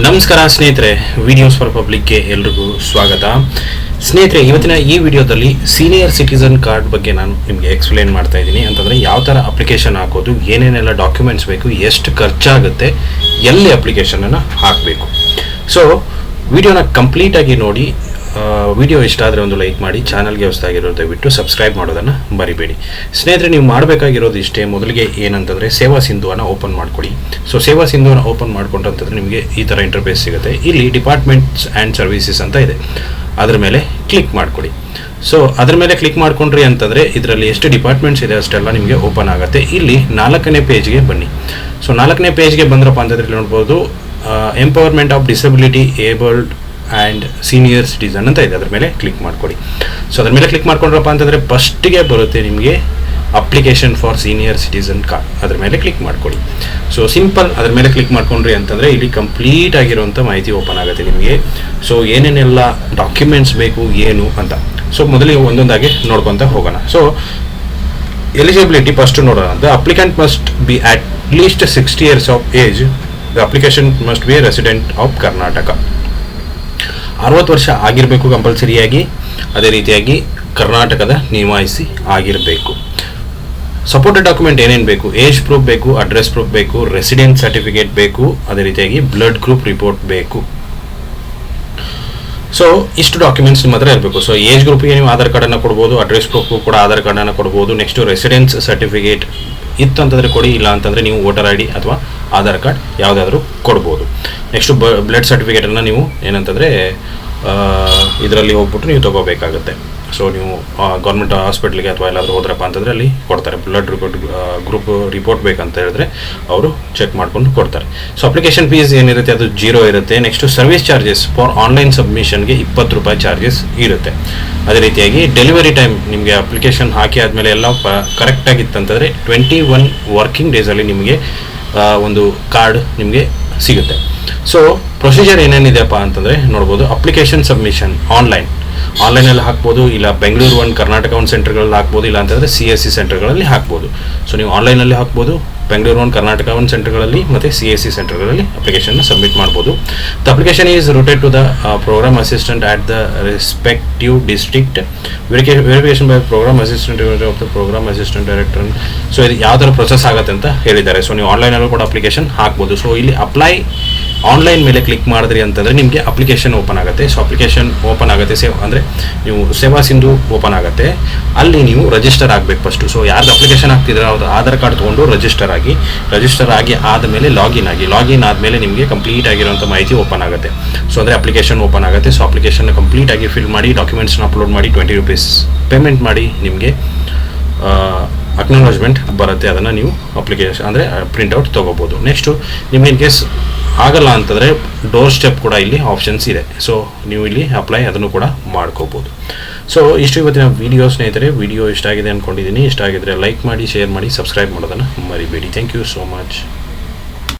ನಮಸ್ಕಾರ ಸ್ನೇಹಿತರೆ, videos for ಪಬ್ಲಿಕ್ಗೆ ಎಲ್ರಿಗೂ ಸ್ವಾಗತ. ಸ್ನೇಹಿತರೆ, ಇವತ್ತಿನ ಈ ವಿಡಿಯೋದಲ್ಲಿ ಸೀನಿಯರ್ ಸಿಟಿಸನ್ ಕಾರ್ಡ್ ಬಗ್ಗೆ ನಾನು ನಿಮಗೆ ಎಕ್ಸ್ಪ್ಲೇನ್ ಮಾಡ್ತಾ ಇದ್ದೀನಿ. ಅಂತಂದರೆ ಯಾವ ಥರ ಅಪ್ಲಿಕೇಶನ್ ಹಾಕೋದು, ಏನೇನೆಲ್ಲ ಡಾಕ್ಯುಮೆಂಟ್ಸ್ ಬೇಕು, ಎಷ್ಟು ಖರ್ಚಾಗುತ್ತೆ, ಎಲ್ಲಿ ಅಪ್ಲಿಕೇಶನನ್ನು ಹಾಕಬೇಕು. ಸೊ ವಿಡಿಯೋನ ಕಂಪ್ಲೀಟಾಗಿ ನೋಡಿ. ವಿಡಿಯೋ ಇಷ್ಟ ಆದರೆ ಒಂದು ಲೈಕ್ ಮಾಡಿ, ಚಾನಲ್ಗೆ ಹೊಸದಾಗಿರೋದು ದಯವಿಟ್ಟು ಸಬ್ಸ್ಕ್ರೈಬ್ ಮಾಡೋದನ್ನು ಮರಿಬೇಡಿ. ಸ್ನೇಹಿತರೆ, ನೀವು ಮಾಡಬೇಕಾಗಿರೋದು ಇಷ್ಟೇ. ಮೊದಲಿಗೆ ಏನಂತಂದರೆ ಸೇವಾ ಸಿಂಧುವನ್ನು ಓಪನ್ ಮಾಡ್ಕೊಳ್ಳಿ. ಸೊ ಸೇವಾ ಸಿಂಧುವನ್ನು ಓಪನ್ ಮಾಡ್ಕೊಂಡ್ರೆ ನಿಮಗೆ ಈ ಥರ ಇಂಟರ್ಫೇಸ್ ಸಿಗುತ್ತೆ. ಇಲ್ಲಿ ಡಿಪಾರ್ಟ್ಮೆಂಟ್ಸ್ ಆ್ಯಂಡ್ ಸರ್ವಿಸಸ್ ಅಂತ ಇದೆ, ಅದರ ಮೇಲೆ ಕ್ಲಿಕ್ ಮಾಡ್ಕೊಳ್ಳಿ. ಸೊ ಅದರ ಮೇಲೆ ಕ್ಲಿಕ್ ಮಾಡ್ಕೊಂಡ್ರಿ ಅಂತಂದರೆ ಇದರಲ್ಲಿ ಎಷ್ಟು ಡಿಪಾರ್ಟ್ಮೆಂಟ್ಸ್ ಇದೆ ಅಷ್ಟೆಲ್ಲ ನಿಮಗೆ ಓಪನ್ ಆಗುತ್ತೆ. ಇಲ್ಲಿ 4ನೇ ಪೇಜ್ಗೆ ಬನ್ನಿ. ಸೊ 4ನೇ ಪೇಜ್ಗೆ ಬಂದ್ರಪ್ಪ ಅಂತಂದರೆ ಇಲ್ಲಿ ನೋಡ್ಬೋದು, empowerment of disability abled and senior citizen ಅಂತ ಇದೆ. ಅದ್ರ ಮೇಲೆ ಕ್ಲಿಕ್ ಮಾಡ್ಕೊಳ್ಳಿ. ಸೊ ಅದ್ರ ಮೇಲೆ ಕ್ಲಿಕ್ ಮಾಡ್ಕೊಂಡ್ರಪ್ಪ ಅಂತಂದರೆ ಫಸ್ಟಿಗೆ ಬರುತ್ತೆ ನಿಮಗೆ application for senior citizen card. ಅದ್ರ ಮೇಲೆ ಕ್ಲಿಕ್ ಮಾಡ್ಕೊಳ್ಳಿ. ಸೊ ಸಿಂಪಲ್ ಅದ್ರ ಮೇಲೆ ಕ್ಲಿಕ್ ಮಾಡ್ಕೊಂಡ್ರಿ ಅಂತಂದರೆ ಇಲ್ಲಿ ಕಂಪ್ಲೀಟ್ ಆಗಿರುವಂಥ ಮಾಹಿತಿ ಓಪನ್ ಆಗುತ್ತೆ ನಿಮಗೆ. ಸೊ ಏನೇನೆಲ್ಲ ಡಾಕ್ಯುಮೆಂಟ್ಸ್ ಬೇಕು ಏನು ಅಂತ. ಸೊ ಮೊದಲಿಗೆ ಒಂದೊಂದಾಗಿ ನೋಡ್ಕೊತ ಹೋಗೋಣ. ಸೊ ಎಲಿಜಿಬಿಲಿಟಿ ಫಸ್ಟ್ ನೋಡೋಣ. The applicant must be at least 60 years of age. The application must be A resident of Karnataka. 60 ವರ್ಷ ಆಗಿರಬೇಕು ಕಂಪಲ್ಸರಿಯಾಗಿ. ಅದೇ ರೀತಿಯಾಗಿ ಕರ್ನಾಟಕದ ನಿವಾಸಿ ಆಗಿರಬೇಕು. ಸಪೋರ್ಟೆಡ್ ಡಾಕ್ಯುಮೆಂಟ್ ಏನೇನು ಬೇಕು? ಏಜ್ ಪ್ರೂಫ್ ಬೇಕು, ಅಡ್ರೆಸ್ ಪ್ರೂಫ್ ಬೇಕು, ರೆಸಿಡೆನ್ಸ್ ಸರ್ಟಿಫಿಕೇಟ್ ಬೇಕು, ಅದೇ ರೀತಿಯಾಗಿ ಬ್ಲಡ್ ಗ್ರೂಪ್ ರಿಪೋರ್ಟ್ ಬೇಕು. ಸೊ ಇಷ್ಟು ಡಾಕ್ಯುಮೆಂಟ್ಸ್ ನಿಮ್ಮ ಹತ್ರ ಇರಬೇಕು. ಸೊ ಏಜ್ ಗ್ರೂಪಿಗೆ ನೀವು ಆಧಾರ್ ಕಾರ್ಡನ್ನು ಕೊಡ್ಬೋದು, ಅಡ್ರೆಸ್ ಪ್ರೂಫ್ಗೂ ಕೂಡ ಆಧಾರ್ ಕಾರ್ಡನ್ನು ಕೊಡ್ಬೋದು. ನೆಕ್ಸ್ಟು ರೆಸಿಡೆನ್ಸ್ ಸರ್ಟಿಫಿಕೇಟ್ ಇತ್ತು ಅಂತಂದರೆ ಕೊಡಿ, ಇಲ್ಲ ಅಂತಂದರೆ ನೀವು ವೋಟರ್ ಐ ಡಿ ಅಥವಾ ಆಧಾರ್ ಕಾರ್ಡ್ ಯಾವುದಾದ್ರೂ ಕೊಡ್ಬೋದು. ನೆಕ್ಸ್ಟು ಬ್ಲಡ್ ಸರ್ಟಿಫಿಕೇಟನ್ನು ನೀವು ಏನಂತಂದರೆ ಇದರಲ್ಲಿ ಹೋಗ್ಬಿಟ್ಟು ನೀವು ತೊಗೋಬೇಕಾಗುತ್ತೆ. ಸೊ ನೀವು ಗೌರ್ಮೆಂಟ್ ಹಾಸ್ಪಿಟ್ಲಿಗೆ ಅಥವಾ ಎಲ್ಲಾದರೂ ಹೋದ್ರಪ್ಪ ಅಂತಂದರೆ ಅಲ್ಲಿ ಕೊಡ್ತಾರೆ. ಬ್ಲಡ್ ಗ್ರೂಪ್ ರಿಪೋರ್ಟ್ ಬೇಕಂತ ಹೇಳಿದ್ರೆ ಅವರು ಚೆಕ್ ಮಾಡ್ಕೊಂಡು ಕೊಡ್ತಾರೆ. ಸೊ ಅಪ್ಲಿಕೇಶನ್ ಫೀಸ್ ಏನಿರುತ್ತೆ ಅದು 0 ಇರುತ್ತೆ. Next service charges for online ಸಬ್ಮಿಷನ್ಗೆ 20 ರೂಪಾಯಿ ಚಾರ್ಜಸ್ ಇರುತ್ತೆ. ಅದೇ ರೀತಿಯಾಗಿ ಡೆಲಿವರಿ ಟೈಮ್ ನಿಮಗೆ ಅಪ್ಲಿಕೇಶನ್ ಹಾಕಿ ಆದಮೇಲೆ ಎಲ್ಲ ಕರೆಕ್ಟಾಗಿತ್ತಂತಂದರೆ 21 ವರ್ಕಿಂಗ್ ಡೇಸಲ್ಲಿ ನಿಮಗೆ ಒಂದು ಕಾರ್ಡ್ ನಿಮಗೆ ಸಿಗುತ್ತೆ. ಸೊ ಪ್ರೊಸೀಜರ್ ಏನೇನಿದೆಯಪ್ಪ ಅಂತಂದರೆ ನೋಡ್ಬೋದು. ಅಪ್ಲಿಕೇಶನ್ ಸಬ್ಮಿಷನ್ ಆನ್ಲೈನಲ್ಲಿ ಹಾಕ್ಬೋದು, ಇಲ್ಲ ಬೆಂಗಳೂರು 1 ಕರ್ನಾಟಕ 1 ಸೆಂಟರ್ಗಳಲ್ಲಿ ಹಾಕ್ಬೋದು, ಇಲ್ಲ ಅಂತಂದರೆ CSC ಸೆಂಟರ್ಗಳಲ್ಲಿ ಹಾಕ್ಬೋದು. ಸೊ ನೀವು ಆನ್ಲೈನಲ್ಲಿ ಹಾಕ್ಬೋದು, ಬೆಂಗಳೂರು 1 ಕರ್ನಾಟಕ 1 ಸೆಂಟರ್ಗಳಲ್ಲಿ ಮತ್ತು CSC ಸೆಂಟರ್ಗಳಲ್ಲಿ ಅಪ್ಲಿಕೇಶನ್ನ ಸಬ್ಮಿಟ್ ಮಾಡ್ಬೋದು. The application is routed to the program assistant at the respective district. Verification by program assistant of the program assistant director. So ಇದು ಯಾವ ಥರ ಪ್ರೊಸೆಸ್ ಆಗುತ್ತೆ ಅಂತ ಹೇಳಿದ್ದಾರೆ. ಸೊ ನೀವು ಆನ್ಲೈನಲ್ಲೂ ಕೂಡ ಅಪ್ಲಿಕೇಶನ್ ಹಾಕ್ಬೋದು. ಸೊ ಇಲ್ಲಿ ಅಪ್ಲೈ ಆನ್ಲೈನ್ ಮೇಲೆ ಕ್ಲಿಕ್ ಮಾಡಿದ್ರಿ ಅಂತಂದರೆ ನಿಮಗೆ ಅಪ್ಲಿಕೇಶನ್ ಓಪನ್ ಆಗುತ್ತೆ. ಸೊ ಅಪ್ಲಿಕೇಶನ್ ಓಪನ್ ಆಗುತ್ತೆ, ಅಂದರೆ ನೀವು ಸೇವಾ ಸಿಂಧು ಓಪನ್ ಆಗುತ್ತೆ. ಅಲ್ಲಿ ನೀವು ರಿಜಿಸ್ಟರ್ ಆಗಬೇಕು ಫಸ್ಟು. ಸೊ ಯಾರ್ದು ಅಪ್ಲಿಕೇಶನ್ ಹಾಕ್ತಿದ್ರೆ ಅವ್ರದ್ದು ಆಧಾರ್ ಕಾರ್ಡ್ ತೊಗೊಂಡು ರಿಜಿಸ್ಟರ್ ಆಗಿ ಆದಮೇಲೆ ಲಾಗಿನ್ ಆದಮೇಲೆ ನಿಮಗೆ ಕಂಪ್ಲೀಟ್ ಆಗಿರುವಂಥ ಮಾಹಿತಿ ಓಪನ್ ಆಗುತ್ತೆ. ಸೊ ಅಂದರೆ ಅಪ್ಲಿಕೇಶನ್ ಓಪನ್ ಆಗುತ್ತೆ. ಸೊ ಅಪ್ಲಿಕೇಶನ್ನ ಕಂಪ್ಲೀಟಾಗಿ ಫಿಲ್ ಮಾಡಿ, ಡಾಕ್ಯುಮೆಂಟ್ಸ್ನ ಅಪ್ಲೋಡ್ ಮಾಡಿ, 20 ರೂಪೀಸ್ ಪೇಮೆಂಟ್ ಮಾಡಿ ನಿಮಗೆ ಅಕ್ನಾಲಜ್ಮೆಂಟ್ ಬರುತ್ತೆ. ಅದನ್ನು ನೀವು ಅಪ್ಲಿಕೇಶನ್ ಅಂದರೆ ಪ್ರಿಂಟ್ಔಟ್ ತೊಗೋಬೋದು. ನೆಕ್ಸ್ಟು ನಿಮ್ಗೆ ಇನ್ ಕೇಸ್ ಆಗಲ್ಲ ಅಂತಂದರೆ ಡೋರ್ ಸ್ಟೆಪ್ ಕೂಡ ಇಲ್ಲಿ ಆಪ್ಷನ್ಸ್ ಇದೆ. ಸೊ ನೀವು ಇಲ್ಲಿ ಅಪ್ಲೈ ಅದನ್ನು ಕೂಡ ಮಾಡ್ಕೋಬೋದು. ಸೊ ಇಷ್ಟು ಇವತ್ತಿನ ವಿಡಿಯೋ ಸ್ನೇಹಿತರೆ. ವಿಡಿಯೋ ಇಷ್ಟ ಆಗಿದೆ ಅಂದ್ಕೊಂಡಿದ್ದೀನಿ. ಇಷ್ಟ ಆಗಿದ್ರೆ ಲೈಕ್ ಮಾಡಿ, ಶೇರ್ ಮಾಡಿ, ಸಬ್ಸ್ಕ್ರೈಬ್ ಮಾಡೋದನ್ನು ಮರಿಬೇಡಿ. Thank you so much.